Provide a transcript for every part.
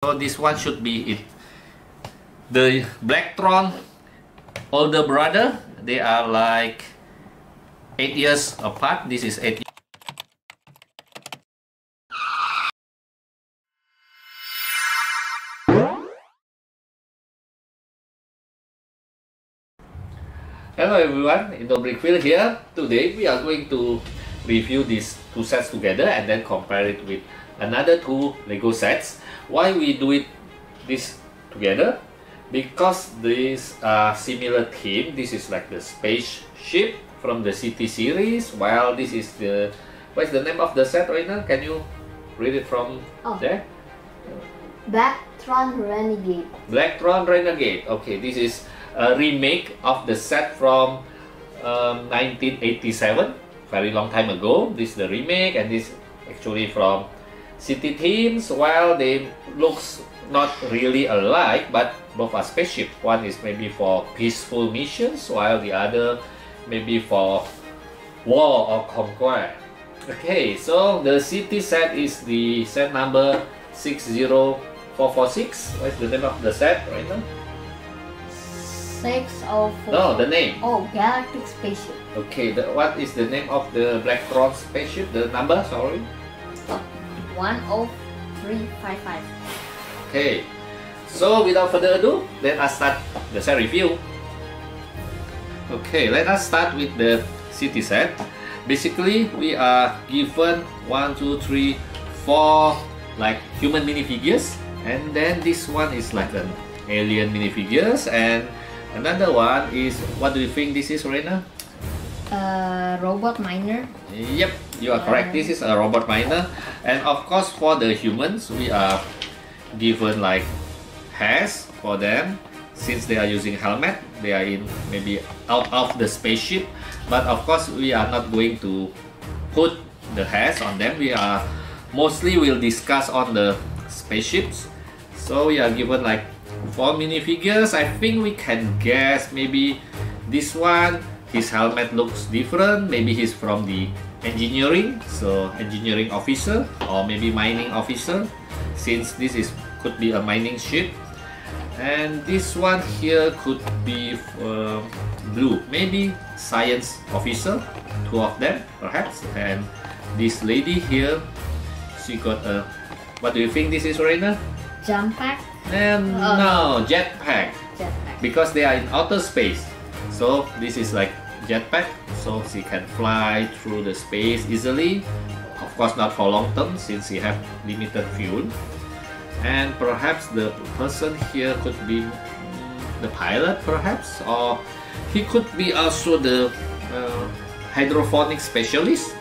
So this one should be it. The Blacktron older brother, they are like 8 years apart. This is 8 years. Hello everyone, Indobrickville here. Today we are going to review these two sets together and then compare it with another two Lego sets. Why we do this together? Because these are similar theme. This is like the spaceship from the City series, while this is the, what's the name of the set right now? Can you read it from there? Blacktron Renegade. Blacktron Renegade. Okay, this is a remake of the set from 1987, very long time ago. This is the remake, and this actually from City themes. While they looks not really alike, but both are spaceship. One is maybe for peaceful missions, while the other maybe for war or conquer. Okay, so the City set is the set number 60446. What's the name of the set right now? 604. No, the name. Oh, Galactic Spaceship. Okay, what is the name of the Blacktron spaceship? The number, sorry. 10355. Okay, so without further ado, let us start the set review. Okay, let us start with the City set. Basically, we are given 1, 2, 3, 4 like human minifigures, and then this one is like an alien minifigures, and another one is, what do you think this is, Rena? Robot miner. Yep, you are correct. This is a robot miner, and of course for the humans, we are given like hairs for them. Since they are using helmet, they are in maybe out of the spaceship, but of course we are not going to put the hairs on them. We are mostly will discuss on the spaceships. So we are given like 4 minifigures. I think we can guess maybe this one, his helmet looks different. Maybe he's from the engineering, so engineering officer, or maybe mining officer, since this is could be a mining ship. And this one here could be blue, maybe science officer, 2 of them perhaps. And this lady here, she got a, what do you think this is, Reina? Jump pack? No, jetpack. Jetpack. Because they are in outer space. So this is like jetpack, so she can fly through the space easily. Of course not for long term, since she have limited fuel. And perhaps the person here could be the pilot perhaps, or he could be also the hydroponic specialist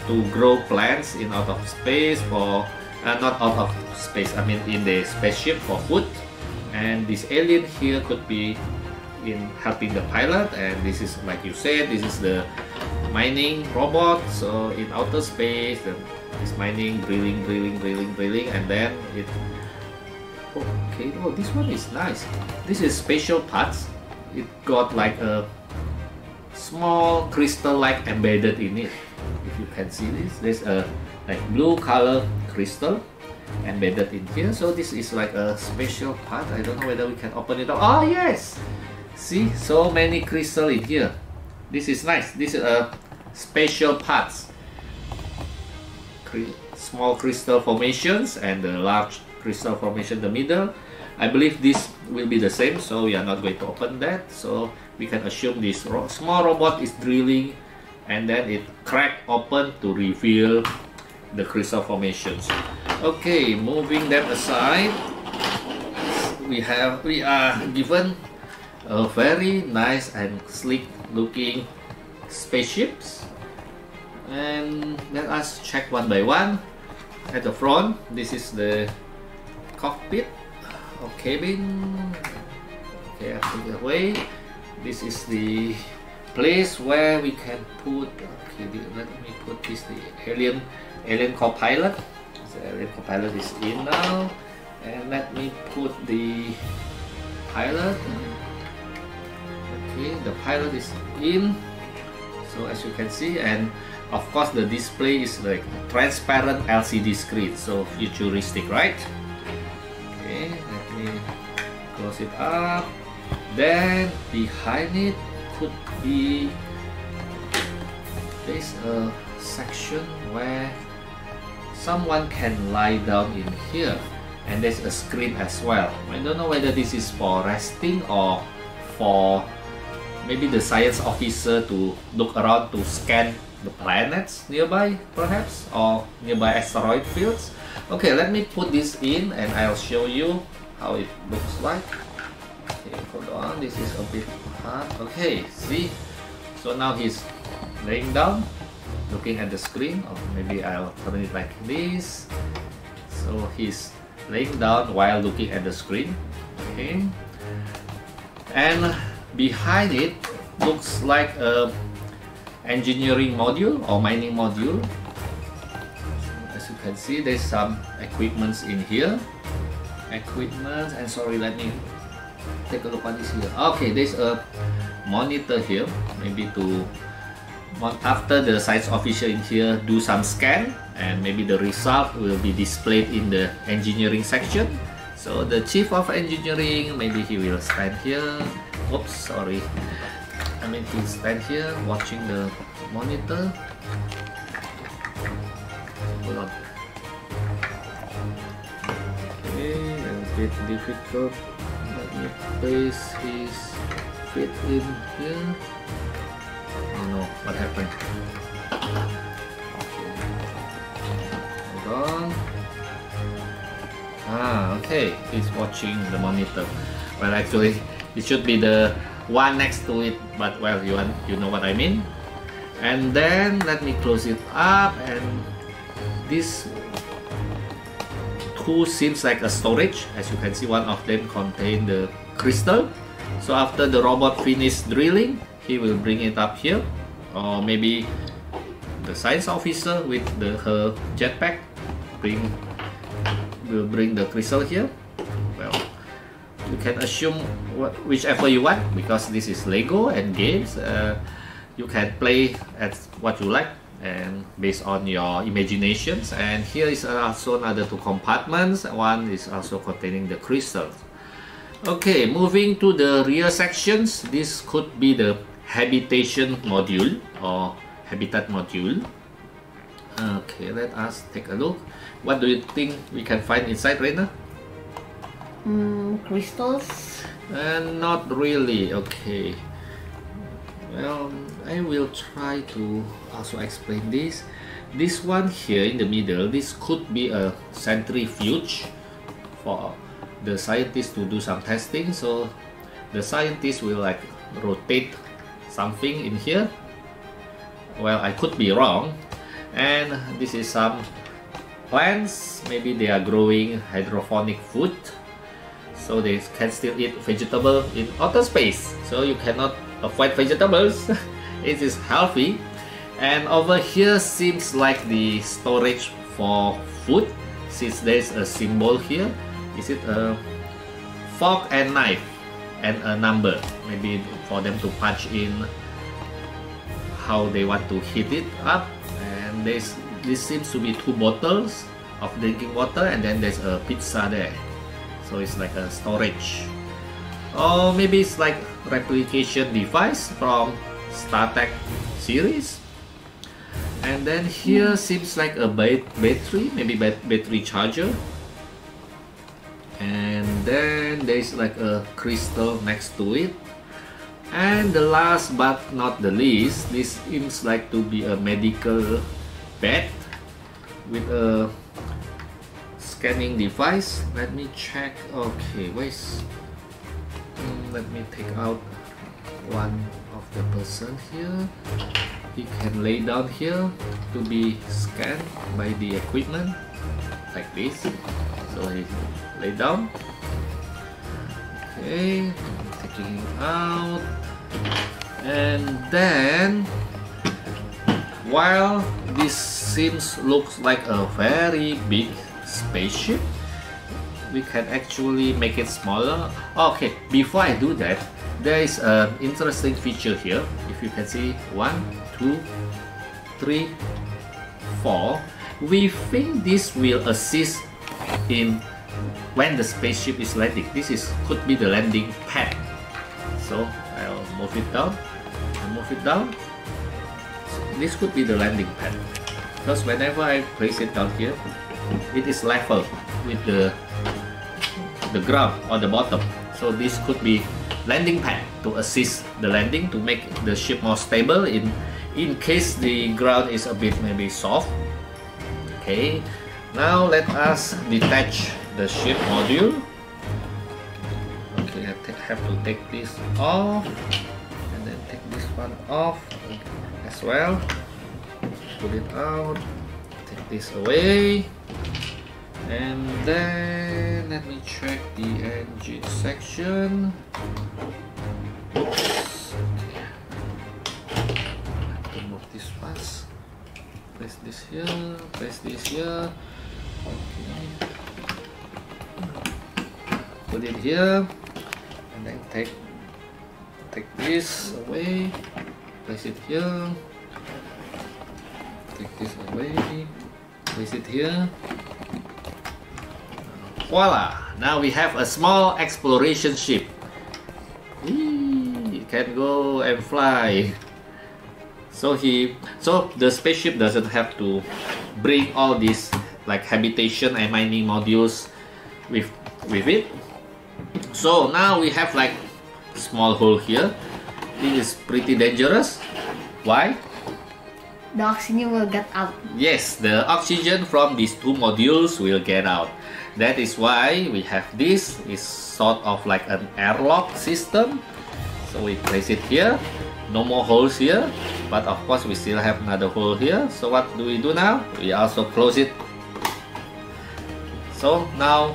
to grow plants in out of space for not out of space, I mean in the spaceship for food. And this alien here could be in helping the pilot, and this is, like you said, this is the mining robot. So in outer space, it's mining, drilling, and then it, okay, oh, this one is nice. This is special parts. It got like a small crystal like embedded in it. If you can see this, there's a like blue color crystal embedded in here. So this is like a special part. I don't know whether we can open it up. Oh yes, see, so many crystal in here. This is nice. This is a special parts, small crystal formations and the large crystal formation in the middle. I believe this will be the same, so we are not going to open that. So we can assume this small robot is drilling, and then it cracked open to reveal the crystal formations. Okay, moving them aside, we are given a very nice and sleek looking spaceships, and let us check one by one. At the front, this is the cockpit or cabin. Okay, I put it away. This is the place where we can put, okay, let me put this, the alien co-pilot. The alien co-pilot is in now, and let me put the pilot. Okay, the pilot is in, so as you can see, and of course the display is like transparent LCD screen, so futuristic, right? close it up. Then behind it could be, there's a section where someone can lie down in here, and there's a screen as well. I don't know whether this is for resting or for maybe the science officer to look around to scan the planets nearby, perhaps, or nearby asteroid fields. Okay, let me put this in and I'll show you how it looks like. Okay, hold on, this is a bit hard. Okay, see? So now he's laying down, looking at the screen, or maybe I'll turn it like this. So he's laying down while looking at the screen. Okay, and behind it looks like a engineering module or mining module. As you can see, there's some equipments in here. Equipment, and sorry, let me take a look at this here. Okay, there's a monitor here, maybe to after the science officer in here do some scan, and maybe the result will be displayed in the engineering section. So the chief of engineering, maybe he will stand here. Oops, sorry. I mean, he'll stand here watching the monitor. Hold on. Okay, a bit difficult. Let me place his feet in here. Oh no, what happened? Okay. Hold on. Ah, okay, he's watching the monitor. Well, actually, it should be the one next to it, but well, you know what I mean. And then let me close it up, and this two seems like a storage. As you can see, one of them contains the crystal. So after the robot finishes drilling, he will bring it up here, or maybe the science officer with her jetpack will bring the crystal here. Well, you can assume whichever you want, because this is Lego and games. You can play at what you like and based on your imaginations. And here is also another two compartments. One is also containing the crystals. Okay, moving to the rear sections. This could be the habitation module or habitat module. Okay, let us take a look. What do you think we can find inside, Reina? Crystals? Not really. Okay. Well, I will try to also explain this. This one here in the middle, this could be a centrifuge for the scientists to do some testing. So the scientists will like rotate something in here. Well, I could be wrong. And this is some plants. Maybe they are growing hydroponic food, so they can still eat vegetable in outer space. So you cannot avoid vegetables. It is healthy. And over here seems like the storage for food, since there's a symbol here. Is it a fork and knife and a number? Maybe for them to punch in how they want to heat it up. And this seems to be two bottles of drinking water, and then there's a pizza there. So it's like a storage. Or maybe it's like replication device from StarTech series. And then here seems like a battery, maybe battery charger. And then there's like a crystal next to it. And the last but not the least, this seems like to be a medical bed with a scanning device. Let me check. Okay, let me take out one of the person here. He can lay down here to be scanned by the equipment like this. So he lay down. Okay, taking it out. And then, while this looks like a very big spaceship, we can actually make it smaller. Okay, before I do that, there is an interesting feature here. If you can see, 1, 2, 3, 4. We think this will assist in when the spaceship is landing. This could be the landing pad. So I'll move it down. This could be the landing pad, because whenever I place it down here, it is level with the ground on the bottom. So this could be landing pad to assist the landing, to make the ship more stable in case the ground is a bit maybe soft. Okay, now let us detach the ship module. Okay, I have to take this off, and then take this one off as well. Put it out, take this away, and then let me check the engine section. Oops. Okay. Have to move this fast. Place this here, place this here. Okay. Put it here, and then take this away. Place it here. Take this away. Place it here. Voila! Now we have a small exploration ship. It can go and fly. So the spaceship doesn't have to bring all these like habitation and mining modules with it. So now we have like small hole here. This is pretty dangerous. Why? The oxygen will get out. Yes, the oxygen from these two modules will get out. That is why we have this. Is sort of like an airlock system. So we place it here. No more holes here, but of course we still have another hole here. So what do we do now? We also close it. So now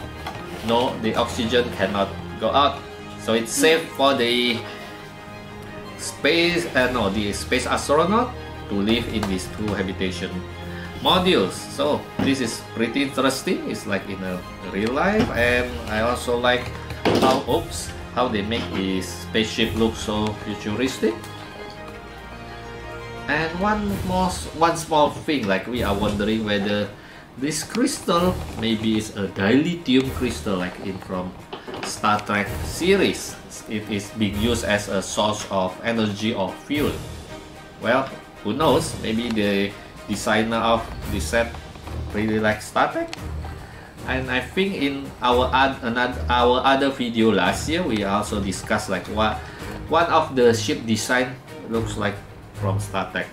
the oxygen cannot go out. So it's safe for the space astronaut to live in these two habitation modules. So this is pretty interesting. It's like in a real life, and I also like how they make the spaceship look so futuristic. And one small thing, like we are wondering whether this crystal maybe is a dilithium crystal, like in from Star Trek series. It is being used as a source of energy or fuel. Well, who knows? Maybe the designer of the set really likes Star Trek. And I think in our other video last year, we also discussed like what one of the ship design looks like from Star Trek,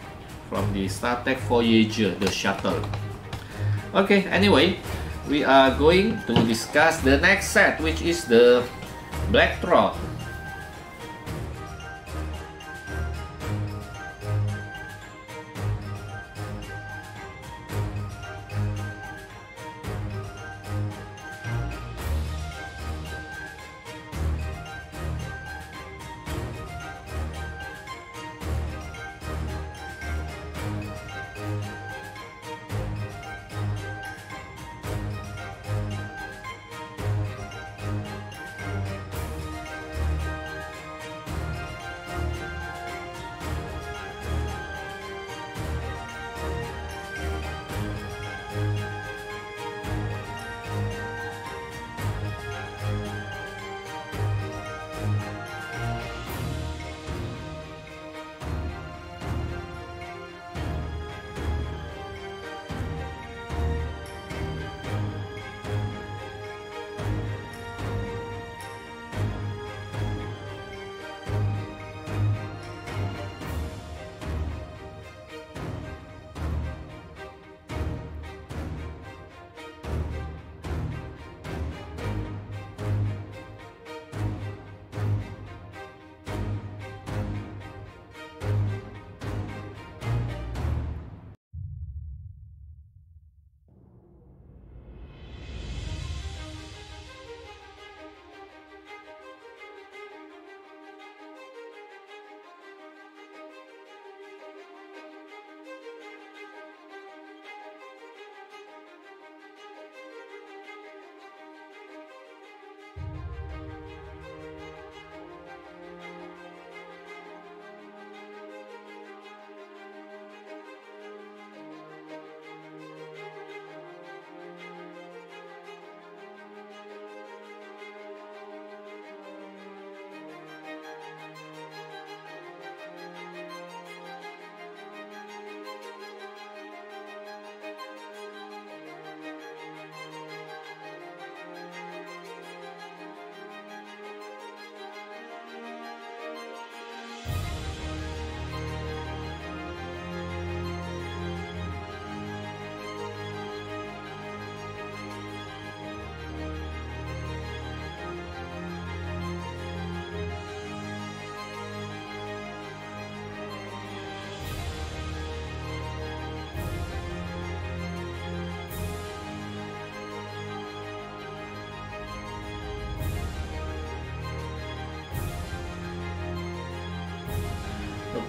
from the Star Trek Voyager, the shuttle. Okay, anyway, we are going to discuss the next set, which is the Blacktron.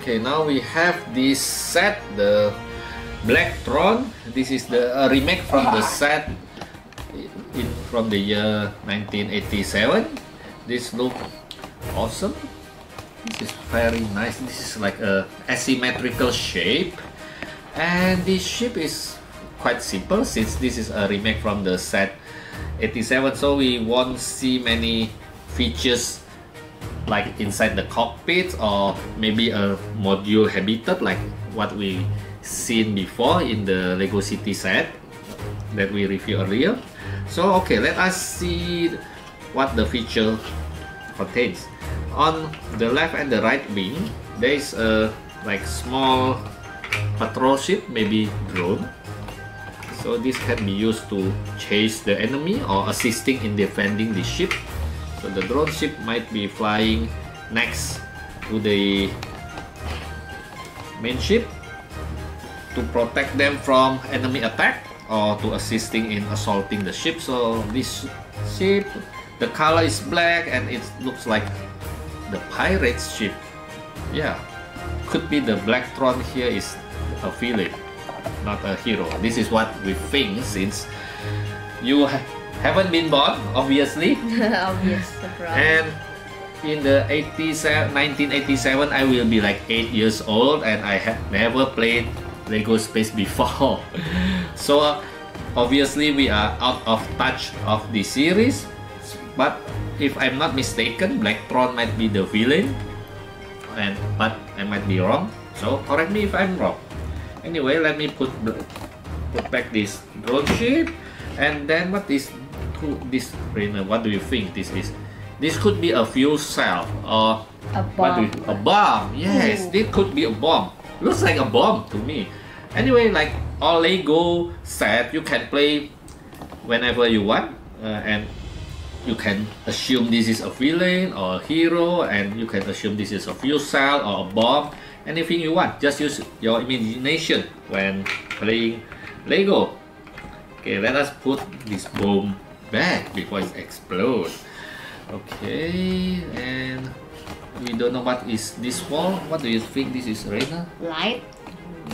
Okay, now we have this set, the Blacktron. This is the remake from the set from the year 1987. This look awesome. This is very nice. This is like a asymmetrical shape, and this ship is quite simple since this is a remake from the set 87, so we won't see many features like inside the cockpit or maybe a module habitat like what we seen before in the Lego City set that we reviewed earlier. So okay, let us see what the feature contains. On the left and the right wing, there is a like small patrol ship, maybe drone. So this can be used to chase the enemy or assisting in defending the ship. So the drone ship might be flying next to the main ship to protect them from enemy attack or to assisting in assaulting the ship. So this ship, the color is black and it looks like the pirate's ship. Yeah, could be the Blacktron here is a villain, not a hero. This is what we think since you haven't been born, obviously. Obvious surprise. And in the 1987, I will be like 8 years old and I have never played Lego Space before. So obviously we are out of touch of the series. But if I'm not mistaken, Blacktron might be the villain. But I might be wrong. So correct me if I'm wrong. Anyway, let me put back this drone ship. And then what is this, Rainer? What do you think this is? This could be a fuel cell or A bomb. a bomb. Yes, Ooh. this could be a bomb. Looks like a bomb to me. Anyway, like all Lego set, you can play whenever you want, and you can assume this is a villain or a hero, and you can assume this is a fuel cell or a bomb. Anything you want. Just use your imagination when playing Lego. Okay, let us put this bomb back before it explodes. Okay, and we don't know what is this for. What do you think this is, Rainer? Light.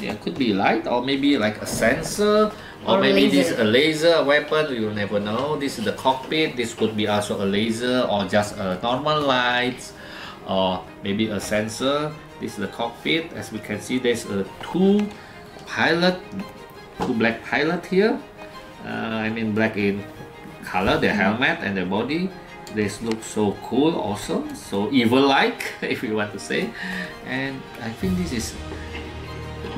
Yeah, could be light or maybe like a sensor or maybe this is a laser weapon. You will never know. This is the cockpit. This could be also a laser or just a normal light or maybe a sensor. This is the cockpit. As we can see, there's two black pilot here. I mean black in color, their helmet and their body. This looks so cool, awesome, so evil-like, if you want to say. And I think this is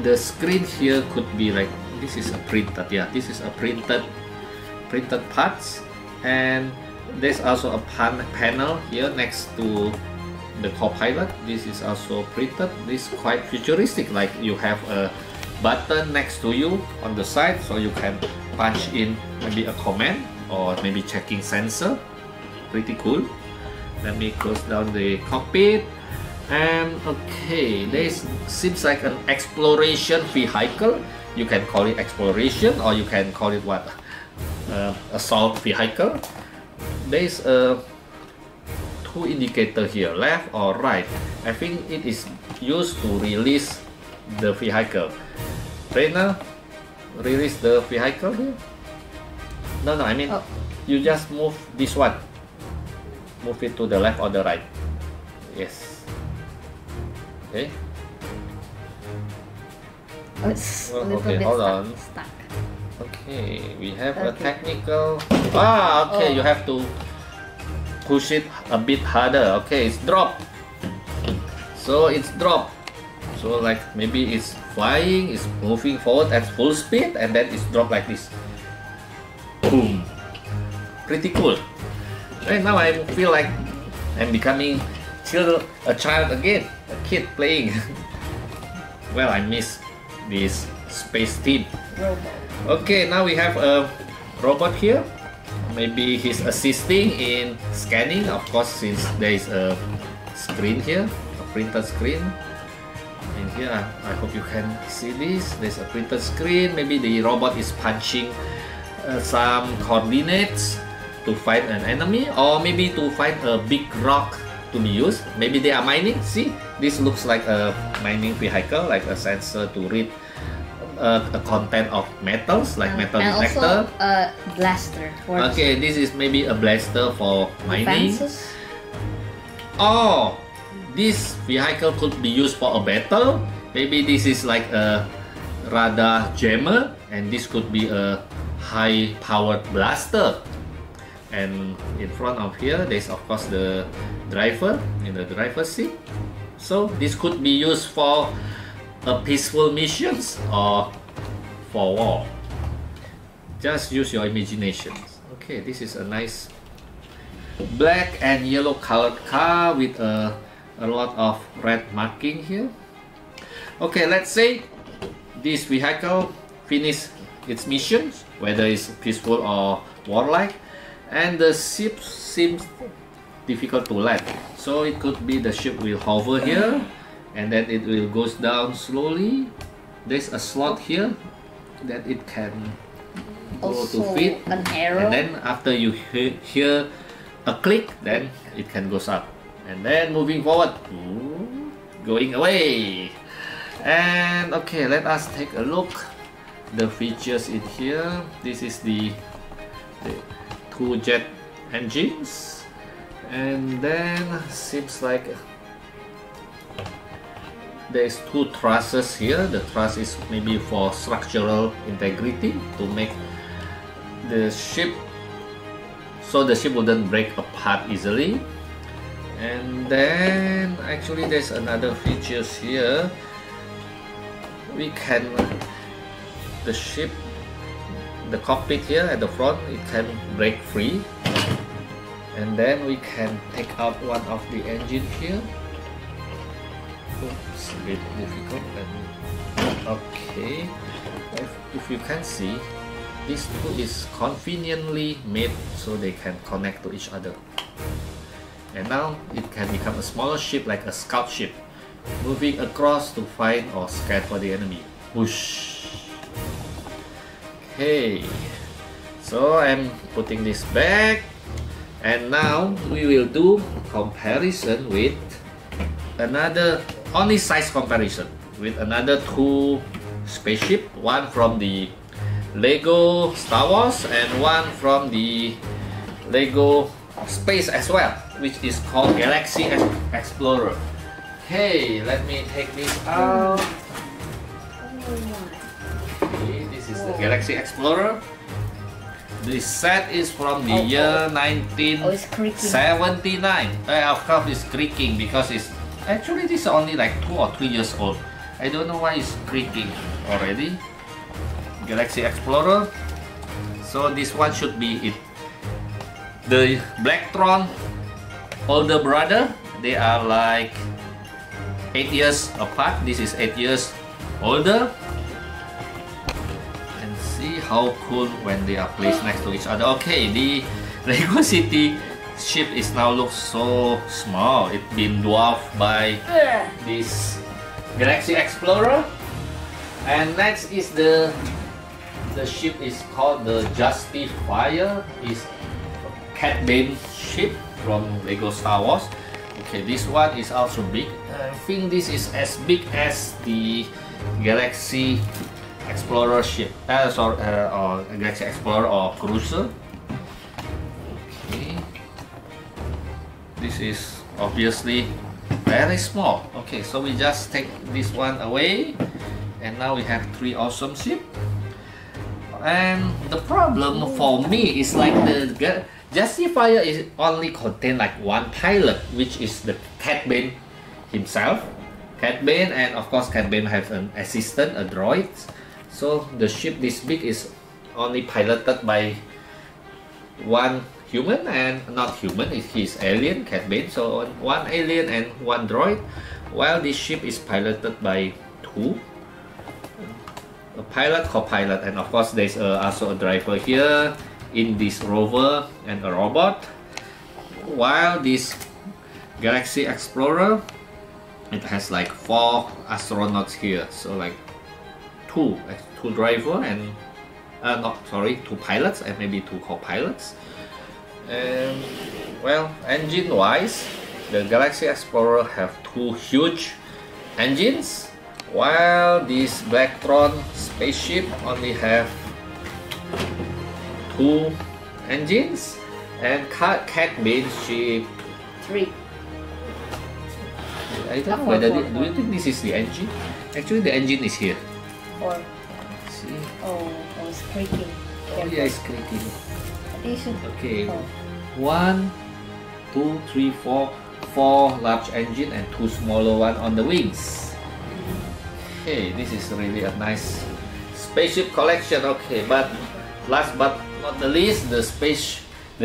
the screen here could be like this is a printed. Yeah, this is a printed parts, and there's also a panel here next to the co-pilot. This is also printed. This is quite futuristic. Like you have a button next to you on the side, so you can punch in maybe a command or maybe checking sensor. Pretty cool. Let me close down the cockpit. And okay, this seems like an exploration vehicle. You can call it exploration or you can call it what? Assault vehicle. There's two indicator here, left or right. I think it is used to release the vehicle. Rainer, release the vehicle here? No, I mean you just move this one. Move it to the left or the right. Yes. Okay. Oh, it's a little okay, bit hold on. stuck. Okay, we have a Okay. technical. Okay, you have to push it a bit harder. Okay, it's dropped. So it's dropped. So like maybe it's flying, it's moving forward at full speed, and then it's dropped like this. Boom. Pretty cool. Right now I feel like I'm becoming a child again, a kid playing. Well, I miss this space theme. Robot. Okay, now we have a robot here. Maybe he's assisting in scanning, of course, since there is a screen here, a printed screen. And here, I hope you can see this. There's a printed screen. Maybe the robot is punching some coordinates to fight an enemy, or maybe to fight a big rock to be used. Maybe they are mining. See, this looks like a mining vehicle, like a sensor to read a content of metals, like metal and detector. also a blaster. For Okay, this is maybe a blaster for mining. defenses. Oh, this vehicle could be used for a battle. Maybe this is like a radar jammer, and this could be a high-powered blaster. And in front of here, there's of course the driver in the driver's seat. So this could be used for a peaceful missions or for war. Just use your imagination. Okay, this is a nice black and yellow colored car with a lot of red marking here. Okay, let's say this vehicle finished its missions, whether it's peaceful or warlike, and the ship seems difficult to land. So it could be the ship will hover here, and then it will goes down slowly. There's a slot here that it can go Also to fit, an arrow. and then after you hear a click, then it can goes up, and then moving forward, going away. And okay, let us take a look the features in here. This is the two jet engines, and then seems like there's two trusses here. The truss is maybe for structural integrity to make the ship so the ship wouldn't break apart easily. And then actually there's another features here. We can the ship, the cockpit here at the front, it can break free, and then we can take out one of the engine here. It's a bit difficult. Okay, if you can see, these two is conveniently made so they can connect to each other. And now it can become a smaller ship, like a scout ship, moving across to find or scan for the enemy. Whoosh. Okay, so I'm putting this back, and now we will do comparison with another, only size comparison with another two spaceship, one from the Lego Star Wars and one from the Lego Space as well, which is called Galaxy Explorer. Okay, let me take this out. Okay, this is the Galaxy Explorer. This set is from the year it's creaking. 1979. Of course, it's creaking because it's actually this is only like 2 or 3 years old. I don't know why it's creaking already. Galaxy Explorer. So this one should be it. The Blacktron older brother. They are like 8 years apart. This is 8 years older. And see how cool when they are placed next to each other. Okay, the Lego City ship is now looks so small. It's been dwarfed by this Galaxy Explorer. And next is the ship is called the Justifier. Is Cat Bane ship from Lego Star Wars. Okay, this one is also big. I think this is as big as the Galaxy Explorer ship. Or Galaxy Explorer or Cruiser. Okay, this is obviously very small. Okay, so we just take this one away, and now we have 3 awesome ships. And the problem for me is like the Justifier is only contain like one pilot, which is the Cat Bane himself. Cat Bane, and of course Cat Bane has an assistant, a droid. So the ship this big is only piloted by one human, and not human, he's alien, Cat Bane. So one alien and one droid, while this ship is piloted by 2. A pilot, co-pilot, and of course there's also a driver here in this rover and a robot. While this Galaxy Explorer, it has like 4 astronauts here, so like 2 driver and 2 pilots and maybe 2 co-pilots. And well, engine wise, the Galaxy Explorer have two huge engines, while this Blacktron spaceship only have two engines, and Cat Bane ship 3. I don't know whether do you think this is the engine? Actually, the engine is here. 4. See? Oh, it's creaking. Oh yeah, it's creaking. Okay. Oh. 1, 2, 3, 4. 4 large engine and 2 smaller one on the wings. Okay, this is really a nice spaceship collection. Okay, but last but not the least, the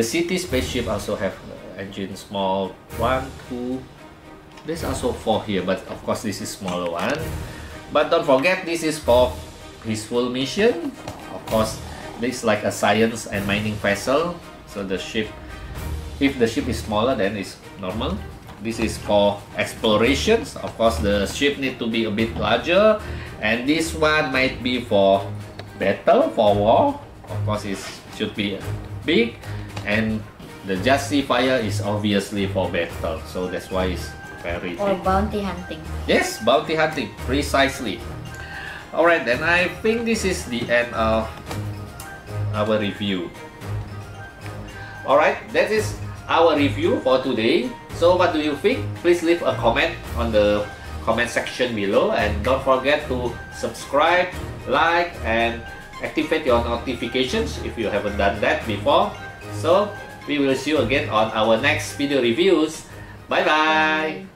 city spaceship also have engine small. 1, 2. There's also 4 here, but of course this is smaller one. But don't forget, this is for his full mission. Of course, this is like a science and mining vessel. So the ship, if the ship is smaller, then it's normal. This is for explorations. Of course, the ship need to be a bit larger, and this one might be for battle, for war. Of course, it should be big, and the Just Sea Fire is obviously for battle. So that's why it's very Or big. bounty hunting. Yes, bounty hunting, precisely. Alright, then I think this is the end of our review. Alright, that is our review for today. So what do you think? Please leave a comment on the comment section below, and don't forget to subscribe, like, and activate your notifications if you haven't done that before. So we will see you again on our next video reviews. Bye bye.